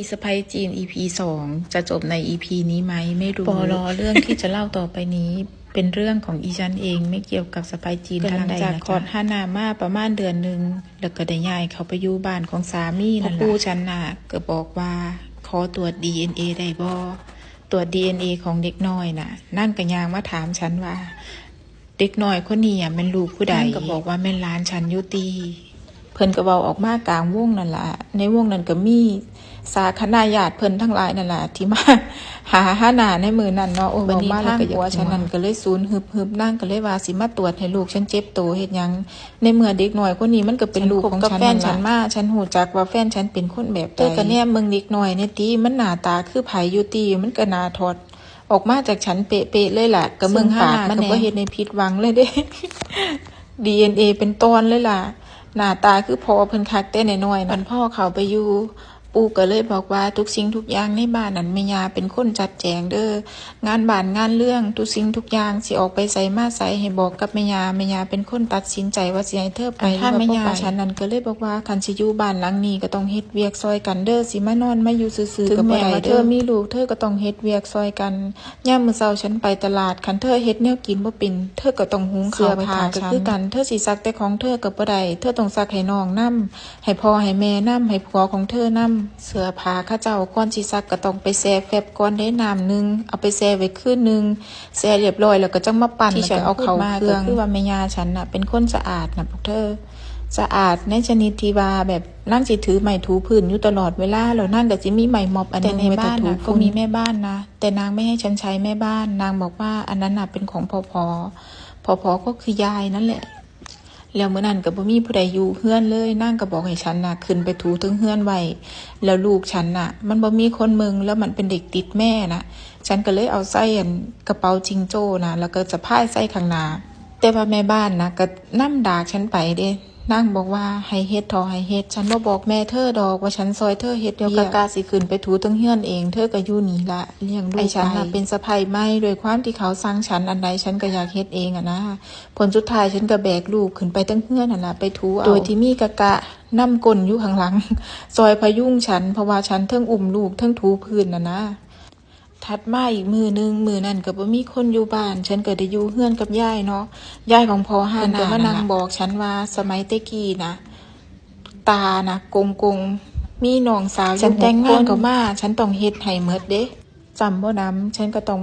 สะใภ้จีน EP 2จะจบใน EP นี้ไหมไม่รู้ปลอเรื่องที่จะเล่าต่อไปนี้เป็นเรื่องของอีฉันเองไม่เกี่ยวกับสะใภ้จีนท่านใดนะจ๊ะคลอดฮานามาประมาณเดือนหนึ่งแล้วก็ได้ย้ายเขาไปอยู่บ้านของสามีนั่นแหละปู่ฉันน่ะก็บอกว่าขอตรวจ DNA ได้บ่ตรวจ DNA ของเด็กน้อยน่ะนั่งกระยางมาถามฉันว่าเด็กน้อยคนนี้อ่ะเป็นลูกผู้ใดก็บอกว่าแม่นหลานฉันอยู่ตีเพิ่นก็เว้าออกมากลางวงนั่นล่ะในวงนั้นก็มีสาคณะญาติเพิ่นทั้งหลายนั่นล่ะที่มาหาหน้าในมือนั่นเนาะวันนี้ทางผัวฉันนั่นก็เลยสูญฮึบนั่งก็เลยว่าสิมาตรวจให้ลูกฉันเจ็บโตเฮ็ดหยังในเมื่อเด็กน้อยคนนี้มันก็เป็นลูกของฉันแฟนฉันมาฉันฮู้จักว่าแฟนฉันเป็นคนแบบใดก็แนมเบิ่งเด็กน้อยเนี่ยติมันหน้าตาคือไผอยู่ติมันก็น่าทอดออกมาจากฉันเป๊ะๆเลยล่ะก็เมืองปากมันก็บ่เฮ็ดให้ผิดหวังเลยเด้ DNA เป็นตอนเลยล่ะหน้าตาคือพ่อเพิ่นคักแต่น้อยๆนั่นพ่อเขาไปอยู่ปู่ก็เลยบอกว่าทุกสิ่งทุกอย่างในบ้านนั้นแม่ย่าเป็นคนจัดแจงเด้องานบ้านงานเรื่องทุกสิ่งทุกอย่างสิออกไปไสมาไสให้บอกกับแม่ย่าเป็นคนตัดสินใจว่าสิให้เธอไปถ้าแม่ย่าฉันนั้นก็เลยบอกว่าคันสิอยู่บ้านหลังนี้ก็ต้องเฮ็ดเวียกซอยกันเด้อสิมานอนมาอยู่ซื่อๆก็บ่ได้เด้อมีลูกเธอก็ต้องเฮ็ดเวียกซอยกันยามมื้อเช้าฉันไปตลาดคันเธอเฮ็ดแนวกินบ่เป็นเธอก็ต้องหุงข้าวไว้ทานก็คือกันเธอสิซักแต่ของเธอก็บ่ได้เธอต้องซักให้น้องนำให้พ่อให้แม่นำให้ผัวของเธอนำเสื้อผ้าข้าเจ้าก่อนสิซักก็ต้องไปแช่แฟบก่อนได้น้ำนึงเอาไปแช่ไว้คืนนึงแช่เรียบร้อยแล้วก็จังมาปั่นแล้วก็เอาเข้าเครื่องคือว่าแม่ย่าฉันน่ะเป็นคนสะอาดนะพวกเธอสะอาดในชนิดที่ว่าแบบนั่งสิถือไม้ถูพื้นอยู่ตลอดเวลาแล้วนั่งก็สิมีไม้ม็อบอันนึงไว้ถูก็มีแม่บ้านนะแต่นางไม่ให้ฉันใช้แม่บ้านนางบอกว่าอันนั้นน่ะเป็นของพอก็คือยายนั่นแหละแล้วมื้อนั้นก็บ่มีผู้ใดอยู่เฮือนเลยนางก็บอกให้ฉันน่ะขึ้นไปถูถึงเฮือนไว้แล้วลูกฉันน่ะมันบ่มีคนมึงแล้วมันเป็นเด็กติดแม่น่ะฉันก็เลยเอาใส่กระเป๋าจิงโจ้น่ะแล้วก็สะพายใส่ข้างหน้าแต่ว่าแม่บ้านน่ะก็นำดากฉันไปเด้นางบอกว่าให้เฮ็ดให้เฮ็ดฉันบ่บอกแม่เธอดอกว่าฉันซอยเธอเฮ็ดเดี๋ยวกะสิขึ้นไปถูถึงเฮือนเองเธอก็อยู่นี่ละเลี้ยงลูกไอ้ฉันน่ะเป็นสะใภ้ใหม่ด้วยความที่เขาสั่งฉันอันใดฉันก็อยากเฮ็ดเองอะนะผลสุดท้ายฉันก็แบกลูกขึ้นไปถึงเฮือนนั่นล่ะไปถูเอาโดยที่มีกะนำก้นอยู่ข้างหลังซอยพยุงฉันเพราะว่าฉันเทิงอุ้มลูกเทิงถูพื้นน่ะนะถัดมาอีกมื้อนึงมื้อนั้นก็บ่มีคนอยู่บ้านฉันก็ได้อยู่เฮือนกับยายเนาะยายของพ่อหานาก็มานั่งบอกฉันว่าสมัยแต่กี้นะตานะกงมีน้องสาวฉันแต่งงานก็มาฉันต้องเฮ็ดให้หมดเด้จำบ่นำฉันก็ต้อง